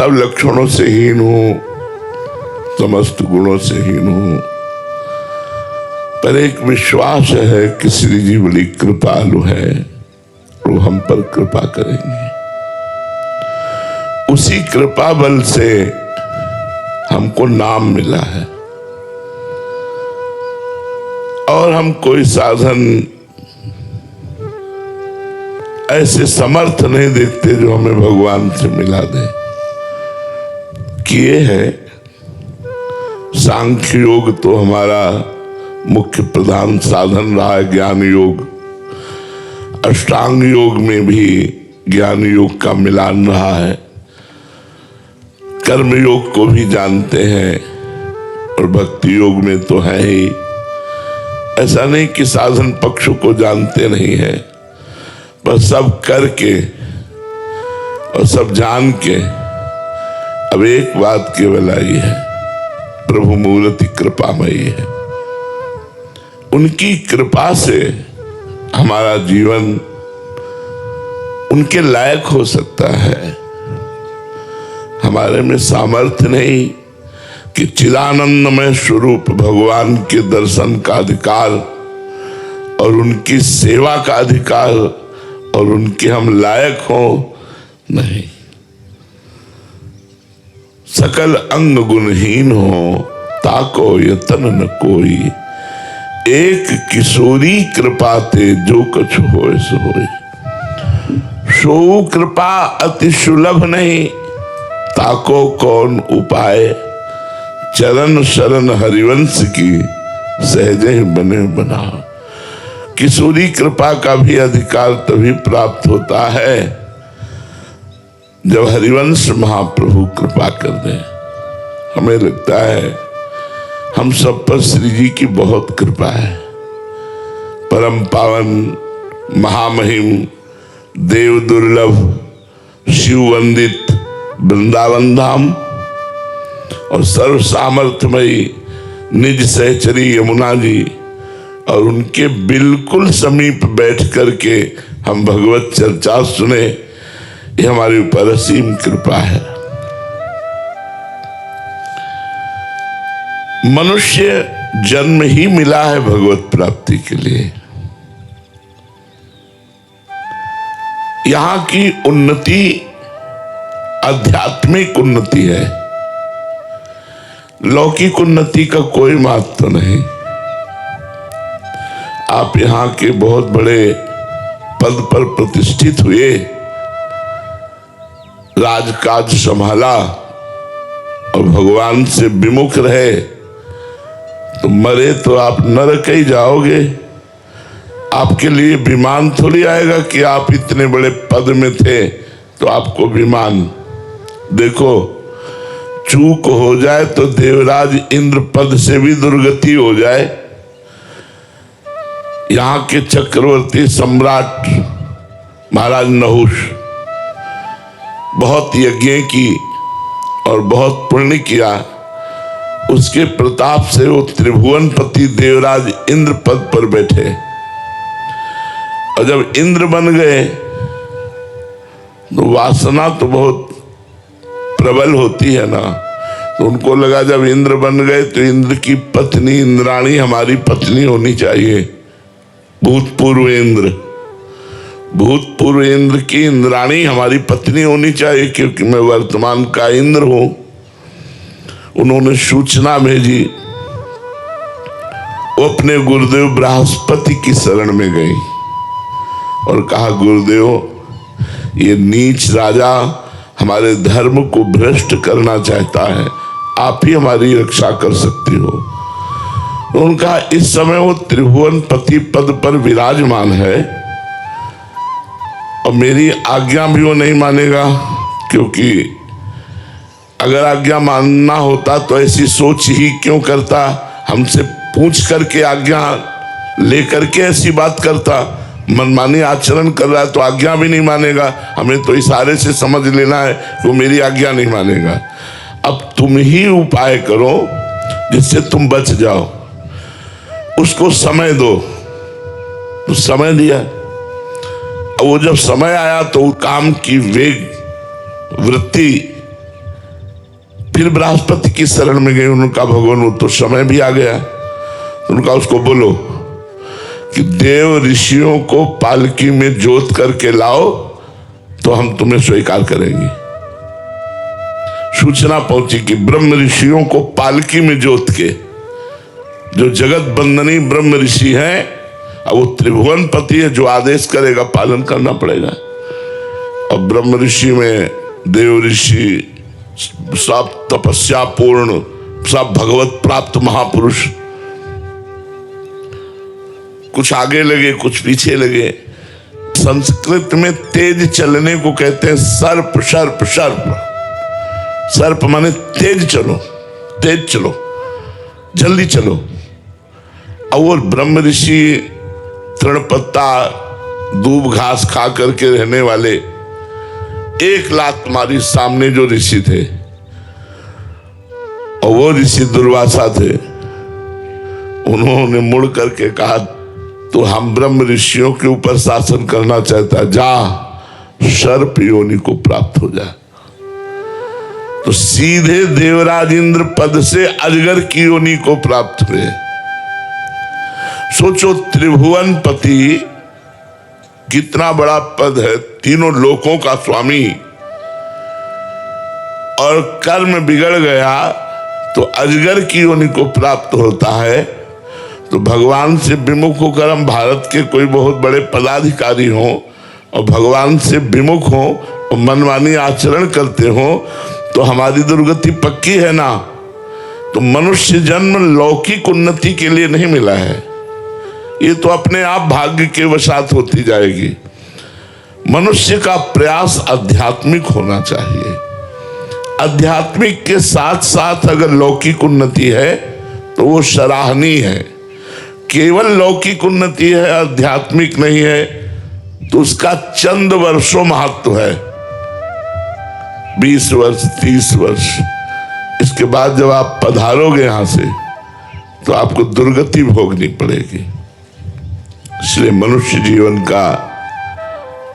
सब लक्षणों से हीन हूं, समस्त गुणों से हीन हूं, पर एक विश्वास है कि श्री जी बड़ी कृपालु है, वो हम पर कृपा करेंगे। उसी कृपा बल से हमको नाम मिला है और हम कोई साधन ऐसे समर्थ नहीं देखते जो हमें भगवान से मिला दे। किए है सांख्य योग तो हमारा मुख्य प्रधान साधन रहा है, ज्ञान योग। अष्टांग योग में भी ज्ञान योग का मिलान रहा है। कर्म योग को भी जानते हैं और भक्ति योग में तो है ही। ऐसा नहीं कि साधन पक्ष को जानते नहीं है, पर सब करके और सब जान के अब एक बात केवल आई है, प्रभु मूर्ति कृपामयी है। उनकी कृपा से हमारा जीवन उनके लायक हो सकता है। हमारे में सामर्थ्य नहीं कि चिदानंदमय स्वरूप भगवान के दर्शन का अधिकार और उनकी सेवा का अधिकार और उनके हम लायक हो, नहीं। सकल अंग गुणहीन हो, ताको यतन न कोई, एक किशोरी कृपा ते जो कछ होए सो होए। सो कृपा अति सुलभ नहीं, ताको कौन उपाय, चरण शरण हरिवंश की सहजे ही बने बना। किशोरी कृपा का भी अधिकार तभी प्राप्त होता है जब हरिवंश महाप्रभु कृपा कर दे। हमें लगता है हम सब पर श्री जी की बहुत कृपा है। परम पावन महामहिम देव दुर्लभ शिव वंदित वृंदावन धाम और सर्व सामर्थ्यमयी निज सहचरी यमुना जी और उनके बिल्कुल समीप बैठ करके हम भगवत चर्चा सुने, ये हमारे ऊपर असीम कृपा है। मनुष्य जन्म ही मिला है भगवत प्राप्ति के लिए। यहां की उन्नति आध्यात्मिक उन्नति है, लौकिक उन्नति का कोई महत्व नहीं। आप यहाँ के बहुत बड़े पद पर प्रतिष्ठित हुए, राजकाज संभाला और भगवान से विमुख रहे, तो मरे तो आप नरक ही जाओगे। आपके लिए विमान थोड़ी आएगा कि आप इतने बड़े पद में थे तो आपको विमान। देखो, चूक हो जाए तो देवराज इंद्र पद से भी दुर्गति हो जाए। यहाँ के चक्रवर्ती सम्राट महाराज नहुष बहुत यज्ञ की और बहुत पुण्य किया, उसके प्रताप से वो त्रिभुवनपति देवराज इंद्र पद पर बैठे। और जब इंद्र बन गए तो वासना तो बहुत प्रबल होती है ना, तो उनको लगा जब इंद्र बन गए तो इंद्र की पत्नी इंद्राणी हमारी पत्नी होनी चाहिए। भूतपूर्व इंद्र की इंद्राणी हमारी पत्नी होनी चाहिए, क्योंकि मैं वर्तमान का इंद्र हूं। उन्होंने सूचना भेजी, वो अपने गुरुदेव बृहस्पति की शरण में गई और कहा, गुरुदेव, ये नीच राजा हमारे धर्म को भ्रष्ट करना चाहता है, आप ही हमारी रक्षा कर सकती हो। उनका इस समय वो त्रिभुवनपति पद पर विराजमान है और मेरी आज्ञा भी वो नहीं मानेगा, क्योंकि अगर आज्ञा मानना होता तो ऐसी सोच ही क्यों करता, हमसे पूछ करके आज्ञा लेकर के ऐसी बात करता। मनमानी आचरण कर रहा है तो आज्ञा भी नहीं मानेगा, हमें तो इशारे से समझ लेना है वो मेरी आज्ञा नहीं मानेगा। अब तुम ही उपाय करो जिससे तुम बच जाओ, उसको समय दो। तो समय दिया, अब वो जब समय आया तो काम की वेग वृत्ति फिर बृहस्पति की शरण में गए। उनका भगवान वो तो समय भी आ गया। उनका उसको बोलो कि देव ऋषियों को पालकी में जोत करके लाओ तो हम तुम्हें स्वीकार करेंगे। सूचना पहुंची कि ब्रह्म ऋषियों को पालकी में जोत के, जो जगत बंदनी ब्रह्म ऋषि हैं, अब वो त्रिभुवन पति है, जो आदेश करेगा पालन करना पड़ेगा। और ब्रह्म ऋषि में देव ऋषि सब तपस्या पूर्ण, सब भगवत प्राप्त महापुरुष, कुछ आगे लगे कुछ पीछे लगे। संस्कृत में तेज चलने को कहते हैं सर्प। सर्प सर्प सर्प माने तेज चलो, तेज चलो, जल्दी चलो। और वो ब्रह्म ऋषि तृण पत्ता दूब घास खा करके रहने वाले, एक लात मारी सामने जो ऋषि थे, और वो ऋषि दुर्वासा थे। उन्होंने मुड़ करके कहा तो हम ब्रह्म ऋषियों के ऊपर शासन करना चाहता, जा सर्प योनि को प्राप्त हो जा। तो सीधे देवराज इंद्र पद से अजगर की योनि को प्राप्त हुए। सोचो त्रिभुवन पति कितना बड़ा पद है, तीनों लोकों का स्वामी, और कर्म बिगड़ गया तो अजगर की योनि को प्राप्त होता है। तो भगवान से विमुख होकर हम भारत के कोई बहुत बड़े पदाधिकारी हों और भगवान से विमुख हों और मनमानी आचरण करते हों तो हमारी दुर्गति पक्की है ना। तो मनुष्य जन्म लौकिक उन्नति के लिए नहीं मिला है, ये तो अपने आप भाग्य के वशात होती जाएगी। मनुष्य का प्रयास आध्यात्मिक होना चाहिए। आध्यात्मिक के साथ साथ अगर लौकिक उन्नति है तो वो सराहनीय है। केवल लौकिक उन्नति है, आध्यात्मिक नहीं है, तो उसका चंद वर्षों महत्व है, 20 वर्ष 30 वर्ष। इसके बाद जब आप पधारोगे यहां से तो आपको दुर्गति भोगनी पड़ेगी। इसलिए मनुष्य जीवन का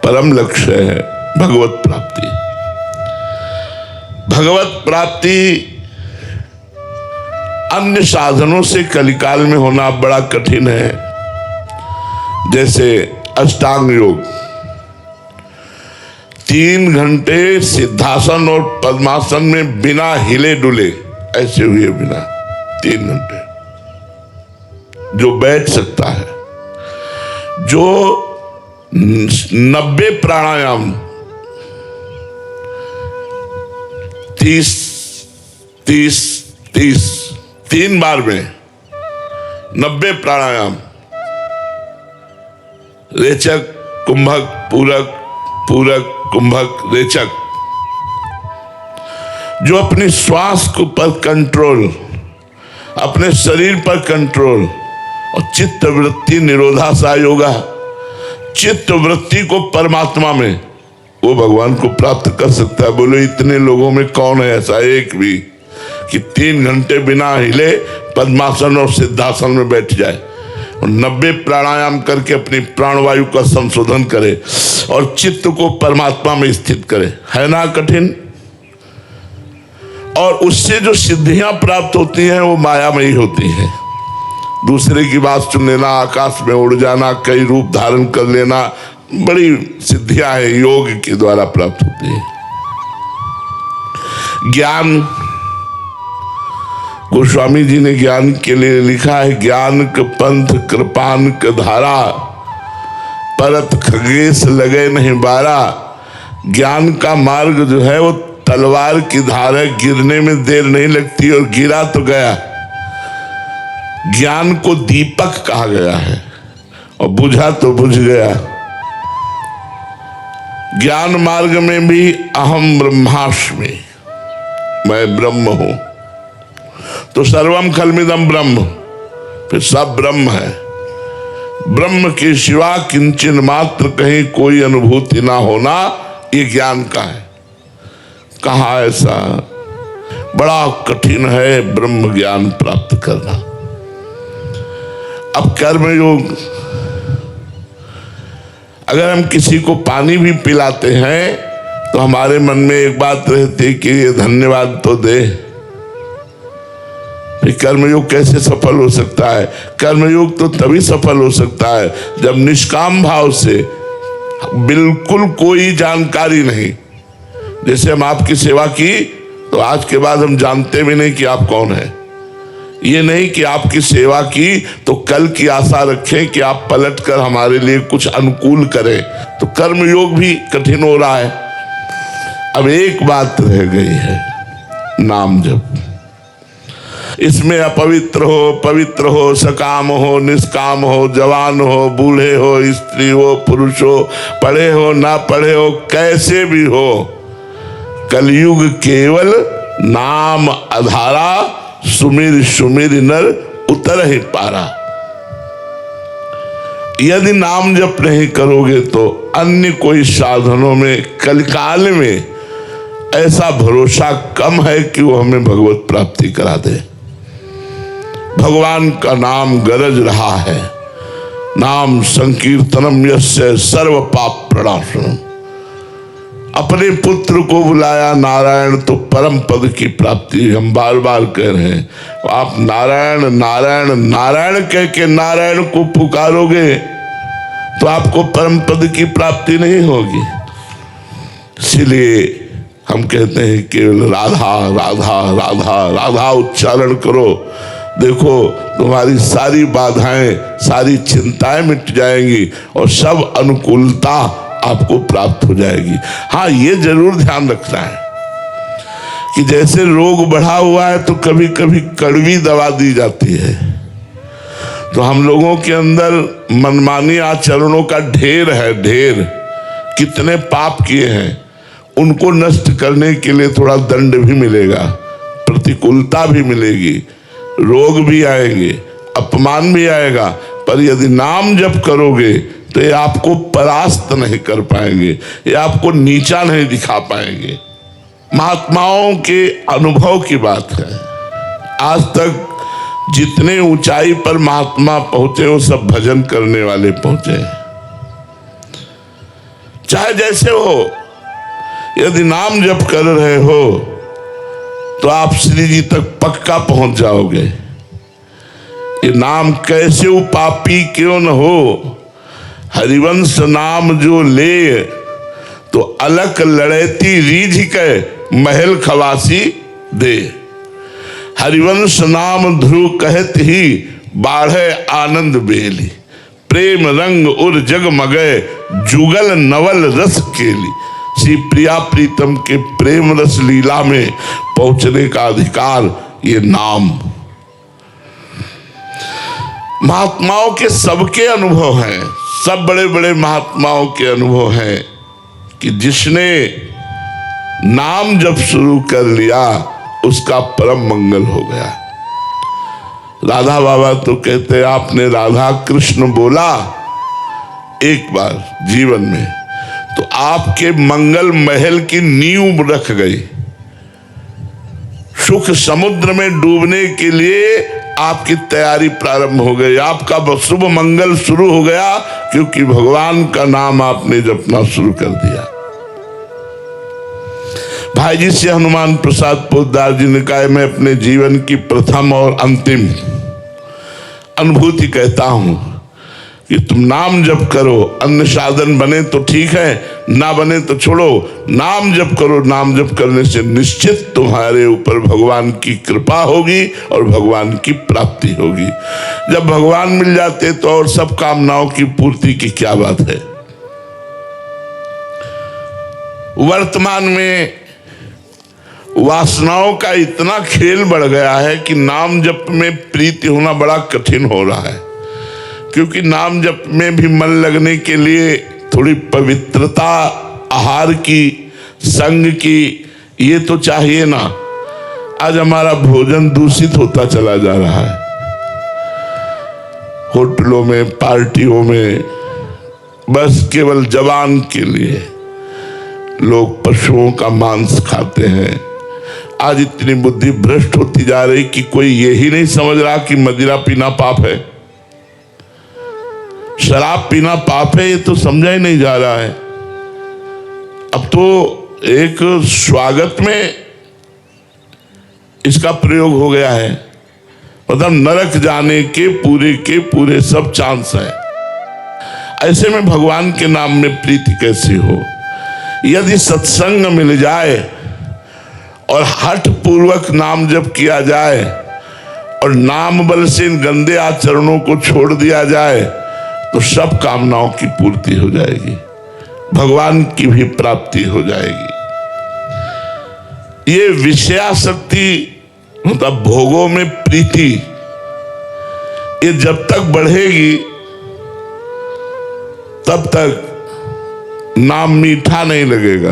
परम लक्ष्य है भगवत प्राप्ति। भगवत प्राप्ति अन्य साधनों से कलिकाल में होना बड़ा कठिन है। जैसे अष्टांग योग, 3 घंटे सिद्धासन और पद्मासन में बिना हिले डुले ऐसे हुए, बिना 3 घंटे जो बैठ सकता है, जो 90 प्राणायाम 3 बार में 90 प्राणायाम, रेचक कुंभक पूरक, पूरक कुंभक रेचक, जो अपनी श्वास को पर कंट्रोल, अपने शरीर पर कंट्रोल, और चित्त वृत्ति निरोधासा योगा, चित्त वृत्ति को परमात्मा में, वो भगवान को प्राप्त कर सकता है। बोलो इतने लोगों में कौन है ऐसा एक भी कि 3 घंटे बिना हिले पद्मासन और सिद्धासन में बैठ जाए और 90 प्राणायाम करके अपनी प्राणवायु का संशोधन करे और चित्त को परमात्मा में स्थित करे। है ना कठिन? और उससे जो सिद्धियां प्राप्त होती हैं वो मायामयी होती हैं। दूसरे की बात सुन लेना, आकाश में उड़ जाना, कई रूप धारण कर लेना, बड़ी सिद्धियां हैं योग के द्वारा प्राप्त होती है। ज्ञान, गोस्वामी जी ने ज्ञान के लिए लिखा है, ज्ञान क पंथ कृपान क धारा, परत खगेश लगे नहीं बारा। ज्ञान का मार्ग जो है वो तलवार की धार है, गिरने में देर नहीं लगती और गिरा तो गया। ज्ञान को दीपक कहा गया है और बुझा तो बुझ गया। ज्ञान मार्ग में भी अहम ब्रह्मास्मि, मैं ब्रह्म हूं, तो सर्वम खलमिदम ब्रह्म, फिर सब ब्रह्म है। ब्रह्म के सिवा किंचन मात्र कहीं कोई अनुभूति ना होना, ये ज्ञान का है। कहा ऐसा? बड़ा कठिन है ब्रह्म ज्ञान प्राप्त करना। अब कर्म योग, अगर हम किसी को पानी भी पिलाते हैं तो हमारे मन में एक बात रहती है कि ये धन्यवाद तो दे, कर्मयोग कैसे सफल हो सकता है? कर्मयोग तो तभी सफल हो सकता है जब निष्काम भाव से, बिल्कुल कोई जानकारी नहीं। जैसे हम आपकी सेवा की तो आज के बाद हम जानते भी नहीं कि आप कौन है। ये नहीं कि आपकी सेवा की तो कल की आशा रखें कि आप पलट कर हमारे लिए कुछ अनुकूल करें, तो कर्मयोग भी कठिन हो रहा है। अब एक बात रह गई है, नाम जप। इसमें अपवित्र हो, पवित्र हो, सकाम हो, निष्काम हो, जवान हो, बूढ़े हो, स्त्री हो, पुरुष हो, पढ़े हो, ना पढ़े हो, कैसे भी हो, कलयुग केवल नाम आधारा, सुमिर सुमिर नर उतर ही पारा। यदि नाम जप नहीं करोगे तो अन्य कोई साधनों में कलकाल में ऐसा भरोसा कम है कि वो हमें भगवत प्राप्ति करा दे। भगवान का नाम गरज रहा है, नाम संकीर्तनम यस्य सर्व पाप प्रणाशनम। अपने पुत्र को बुलाया नारायण तो परम पद की प्राप्ति। हम बार बार कह रहे हैं, आप नारायण नारायण नारायण कह के नारायण को पुकारोगे तो आपको परम पद की प्राप्ति नहीं होगी। इसलिए हम कहते हैं केवल राधा राधा राधा राधा उच्चारण करो, देखो तुम्हारी सारी बाधाएं, सारी चिंताएं मिट जाएंगी और सब अनुकूलता आपको प्राप्त हो जाएगी। हाँ, ये जरूर ध्यान रखना है कि जैसे रोग बढ़ा हुआ है तो कभी कभी कड़वी दवा दी जाती है, तो हम लोगों के अंदर मनमानी आचरणों का ढेर है, ढेर। कितने पाप किए हैं, उनको नष्ट करने के लिए थोड़ा दंड भी मिलेगा, प्रतिकूलता भी मिलेगी, रोग भी आएंगे, अपमान भी आएगा, पर यदि नाम जप करोगे तो ये आपको परास्त नहीं कर पाएंगे, ये आपको नीचा नहीं दिखा पाएंगे। महात्माओं के अनुभव की बात है। आज तक जितने ऊंचाई पर महात्मा पहुंचे वो सब भजन करने वाले पहुंचे। चाहे जैसे हो, यदि नाम जप कर रहे हो तो आप श्री जी तक पक्का पहुंच जाओगे। ये नाम कैसे पापी क्यों न हो, हरिवंश नाम जो ले तो अलक लड़ैती रीझ के महल खवासी दे। हरिवंश नाम ध्रुव कहत ही बाढ़े आनंद बेली, प्रेम रंग उर जगमगे जुगल नवल रस केली। श्री प्रिया प्रीतम के प्रेम रस लीला में पहुंचने का अधिकार ये नाम। महात्माओं के सबके अनुभव हैं, सब बड़े बड़े महात्माओं के अनुभव हैं कि जिसने नाम जब शुरू कर लिया उसका परम मंगल हो गया। राधा बाबा तो कहते आपने राधा कृष्ण बोला एक बार जीवन में तो आपके मंगल महल की नींव रख गई। सुख समुद्र में डूबने के लिए आपकी तैयारी प्रारंभ हो गई, आपका शुभ मंगल शुरू हो गया, क्योंकि भगवान का नाम आपने जपना शुरू कर दिया। भाई जी से हनुमान प्रसाद पोद्दार जी ने कहा, मैं अपने जीवन की प्रथम और अंतिम अनुभूति कहता हूं कि तुम नाम जप करो, अन्य साधन बने तो ठीक है, ना बने तो छोड़ो, नाम जप करो। नाम जप करने से निश्चित तुम्हारे ऊपर भगवान की कृपा होगी और भगवान की प्राप्ति होगी। जब भगवान मिल जाते तो और सब कामनाओं की पूर्ति की क्या बात है। वर्तमान में वासनाओं का इतना खेल बढ़ गया है कि नाम जप में प्रीति होना बड़ा कठिन हो रहा है, क्योंकि नाम जप में भी मन लगने के लिए थोड़ी पवित्रता, आहार की, संग की, ये तो चाहिए ना। आज हमारा भोजन दूषित होता चला जा रहा है। होटलों में, पार्टियों में बस केवल जवान के लिए लोग पशुओं का मांस खाते हैं। आज इतनी बुद्धि भ्रष्ट होती जा रही कि कोई यही नहीं समझ रहा कि मदिरा पीना पाप है, शराब पीना पाप है, ये तो समझा ही नहीं जा रहा है। अब तो एक स्वागत में इसका प्रयोग हो गया है मतलब नरक जाने के पूरे सब चांस है। ऐसे में भगवान के नाम में प्रीति कैसी हो? यदि सत्संग मिल जाए और हठ पूर्वक नाम जप किया जाए और नाम बल से इन गंदे आचरणों को छोड़ दिया जाए तो सब कामनाओं की पूर्ति हो जाएगी, भगवान की भी प्राप्ति हो जाएगी। ये विषयासक्ति मतलब भोगों में प्रीति, ये जब तक बढ़ेगी तब तक नाम मीठा नहीं लगेगा।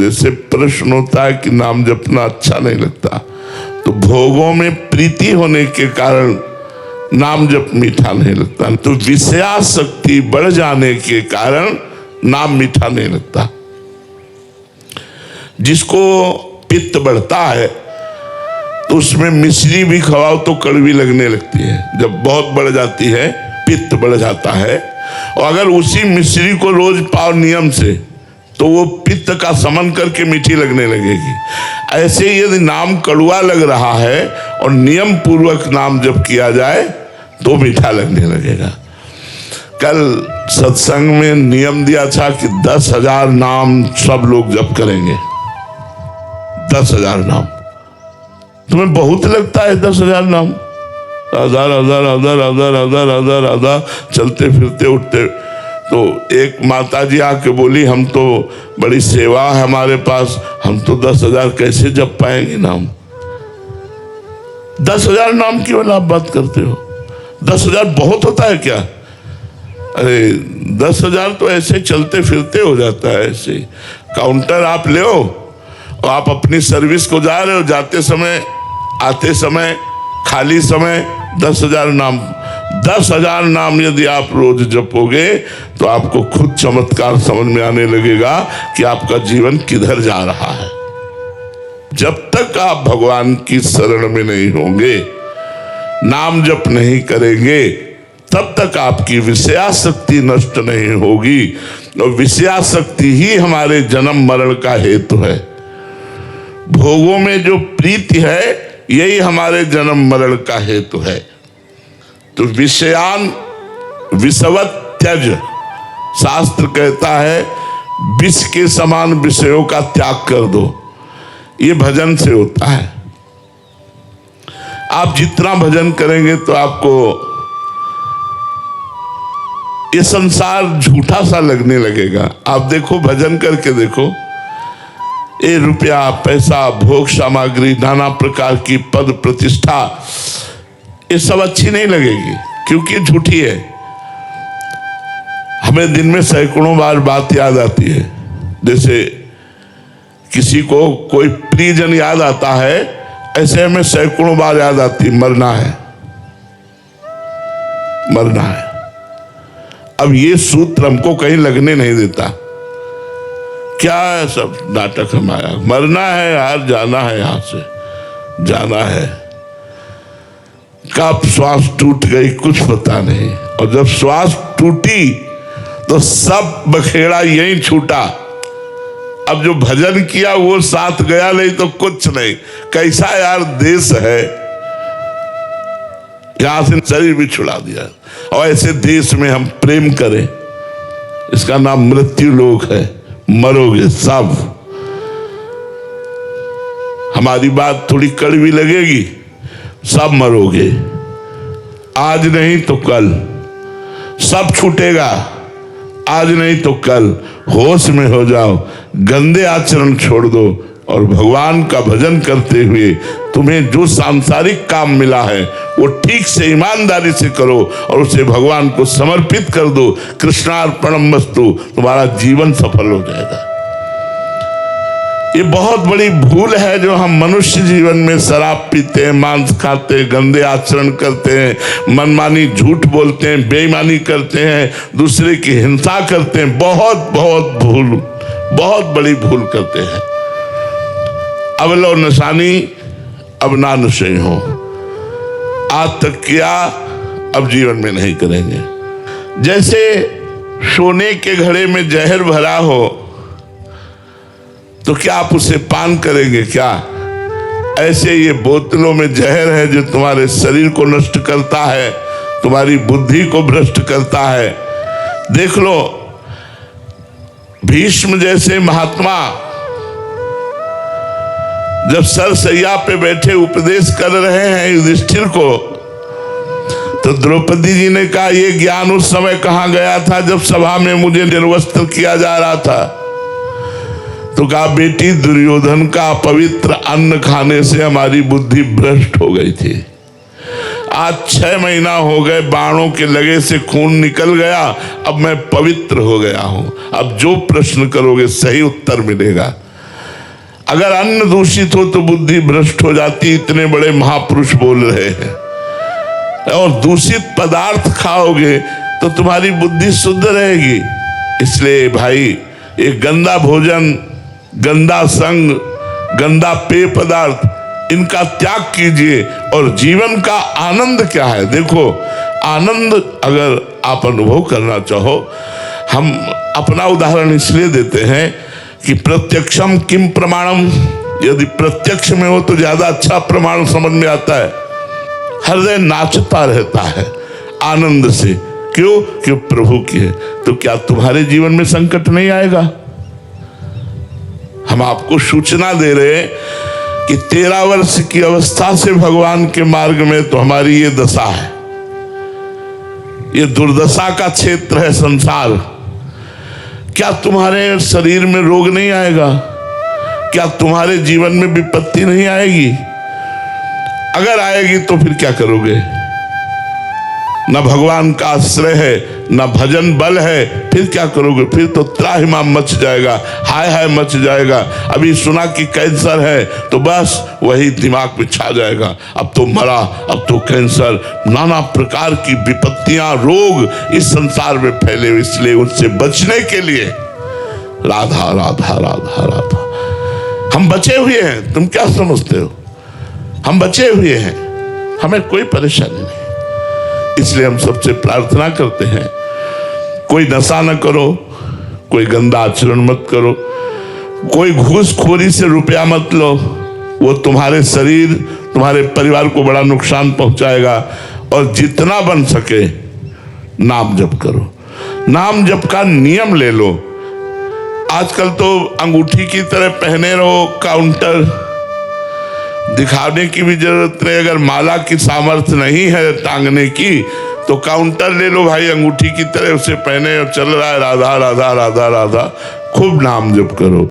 जैसे प्रश्न होता है कि नाम जपना अच्छा नहीं लगता, तो भोगों में प्रीति होने के कारण नाम जप मीठा नहीं लगता। तो विषयासक्ति बढ़ जाने के कारण नाम मीठा नहीं लगता। जिसको पित्त बढ़ता है तो उसमें मिश्री भी खवाओ तो कड़वी लगने लगती है। जब बहुत बढ़ जाती है, पित्त बढ़ जाता है, और अगर उसी मिश्री को रोज पाओ नियम से तो वो पित्त का समन करके मीठी लगने लगेगी। ऐसे ही यदि नाम कड़वा लग रहा है और नियम पूर्वक नाम जप किया जाए तो मीठा लगने लगेगा। कल सत्संग में नियम दिया था कि 10,000 नाम सब लोग जप करेंगे। 10,000 नाम तुम्हें बहुत लगता है? 10,000 नाम, हजार हजार हजार हजार हजार हजार हजार चलते फिरते उठते। तो एक माता जी आके बोली, हम तो बड़ी सेवा है हमारे पास, हम तो 10,000 कैसे जप पाएंगे नाम? 10,000 नाम की वाला आप बात करते हो? 10,000 बहुत होता है क्या? अरे 10,000 तो ऐसे चलते फिरते हो जाता है। ऐसे काउंटर आप ले हो और आप अपनी सर्विस को जा रहे हो, जाते समय आते समय खाली समय 10,000 नाम। 10,000 नाम यदि आप रोज जपोगे तो आपको खुद चमत्कार समझ में आने लगेगा कि आपका जीवन किधर जा रहा है। जब तक आप भगवान की शरण में नहीं होंगे, नाम जप नहीं करेंगे, तब तक आपकी विषयासक्ति नष्ट नहीं होगी। और विषयासक्ति ही हमारे जन्म मरण का हेतु है। भोगों में जो प्रीति है यही हमारे जन्म मरण का हेतु है। तो विषयान विषवत त्यज, शास्त्र कहता है विष के समान विषयों का त्याग कर दो। ये भजन से होता है। आप जितना भजन करेंगे तो आपको ये संसार झूठा सा लगने लगेगा। आप देखो, भजन करके देखो, ये रुपया पैसा भोग सामग्री नाना प्रकार की पद प्रतिष्ठा ये सब अच्छी नहीं लगेगी, क्योंकि झूठी है। हमें दिन में सैकड़ों बार बात याद आती है। जैसे किसी को कोई प्रियजन याद आता है, ऐसे हमें सैकड़ों बार याद आती, मरना है मरना है। अब ये सूत्र हमको कहीं लगने नहीं देता। क्या है सब नाटक हमारा? मरना है यार, जाना है, यहां से जाना है। कब श्वास टूट गई कुछ पता नहीं, और जब श्वास टूटी तो सब बखेड़ा यहीं छूटा। अब जो भजन किया वो साथ गया नहीं तो कुछ नहीं। कैसा यार देश है, यहां से शरीर भी छुड़ा दिया। और ऐसे देश में हम प्रेम करें, इसका नाम मृत्यु लोक है। मरोगे सब। हमारी बात थोड़ी कड़वी लगेगी, सब मरोगे। आज नहीं तो कल सब छूटेगा। आज नहीं तो कल होश में हो जाओ, गंदे आचरण छोड़ दो और भगवान का भजन करते हुए तुम्हें जो सांसारिक काम मिला है वो ठीक से ईमानदारी से करो और उसे भगवान को समर्पित कर दो। कृष्णार्पणमस्तु, तुम्हारा जीवन सफल हो जाएगा। ये बहुत बड़ी भूल है जो हम मनुष्य जीवन में शराब पीते हैं, मांस खाते हैं, गंदे आचरण करते हैं, मनमानी झूठ बोलते हैं, बेईमानी करते हैं, दूसरे की हिंसा करते हैं। बहुत बहुत भूल, बहुत बड़ी भूल करते हैं। अब लो निशानी, अब ना नशे हो। आज तक किया, अब जीवन में नहीं करेंगे। जैसे सोने के घड़े में जहर भरा हो तो क्या आप उसे पान करेंगे? क्या ऐसे ये बोतलों में जहर है जो तुम्हारे शरीर को नष्ट करता है, तुम्हारी बुद्धि को भ्रष्ट करता है। देख लो, भीष्म जैसे महात्मा जब सरसैया पे बैठे उपदेश कर रहे हैं युधिष्ठिर को, तो द्रौपदी जी ने कहा, ये ज्ञान उस समय कहां गया था जब सभा में मुझे निर्वस्त्र किया जा रहा था। तो कहा, बेटी दुर्योधन का पवित्र अन्न खाने से हमारी बुद्धि भ्रष्ट हो गई थी। आज 6 महीना हो गए, बाणों के लगे से खून निकल गया, अब मैं पवित्र हो गया हूं। अब जो प्रश्न करोगे सही उत्तर मिलेगा। अगर अन्न दूषित हो तो बुद्धि भ्रष्ट हो जाती, इतने बड़े महापुरुष बोल रहे हैं। और दूषित पदार्थ खाओगे तो तुम्हारी बुद्धि शुद्ध रहेगी। इसलिए भाई, एक गंदा भोजन, गंदा संग, गंदा पेय पदार्थ, इनका त्याग कीजिए। और जीवन का आनंद क्या है? देखो, आनंद अगर आप अनुभव करना चाहो, हम अपना उदाहरण इसलिए देते हैं कि प्रत्यक्षम किम प्रमाणम, यदि प्रत्यक्ष में हो तो ज्यादा अच्छा प्रमाण समझ में आता है। हृदय नाचता रहता है आनंद से। क्यों? क्यों प्रभु की है। तो क्या तुम्हारे जीवन में संकट नहीं आएगा? हम आपको सूचना दे रहे हैं कि 13 वर्ष की अवस्था से भगवान के मार्ग में तो हमारी ये दशा है। ये दुर्दशा का क्षेत्र है संसार। क्या तुम्हारे शरीर में रोग नहीं आएगा? क्या तुम्हारे जीवन में विपत्ति नहीं आएगी? अगर आएगी तो फिर क्या करोगे? न भगवान का आश्रय है, न भजन बल है, फिर क्या करोगे? फिर तो त्राहिमाम मच जाएगा, हाय हाय मच जाएगा। अभी सुना कि कैंसर है तो बस वही दिमाग में छा जाएगा, अब तो मरा, अब तो कैंसर। नाना प्रकार की विपत्तियां, रोग इस संसार में फैले। इसलिए उससे बचने के लिए राधा राधा राधा राधा। हम बचे हुए हैं, तुम क्या समझते हो? हम बचे हुए हैं, हमें कोई परेशानी नहीं। इसलिए हम सबसे प्रार्थना करते हैं, कोई नशा न करो, कोई गंदा आचरण मत करो, कोई घूसखोरी से रुपया मत लो। वो तुम्हारे शरीर, तुम्हारे परिवार को बड़ा नुकसान पहुंचाएगा। और जितना बन सके नाम जप करो, नाम जप का नियम ले लो। आजकल तो अंगूठी की तरह पहने रहो, काउंटर दिखाने की भी जरूरत नहीं। अगर माला की सामर्थ्य नहीं है टांगने की तो काउंटर ले लो भाई, अंगूठी की तरह उसे पहने और चल रहा है राधा राधा राधा राधा। खूब नाम जप करो।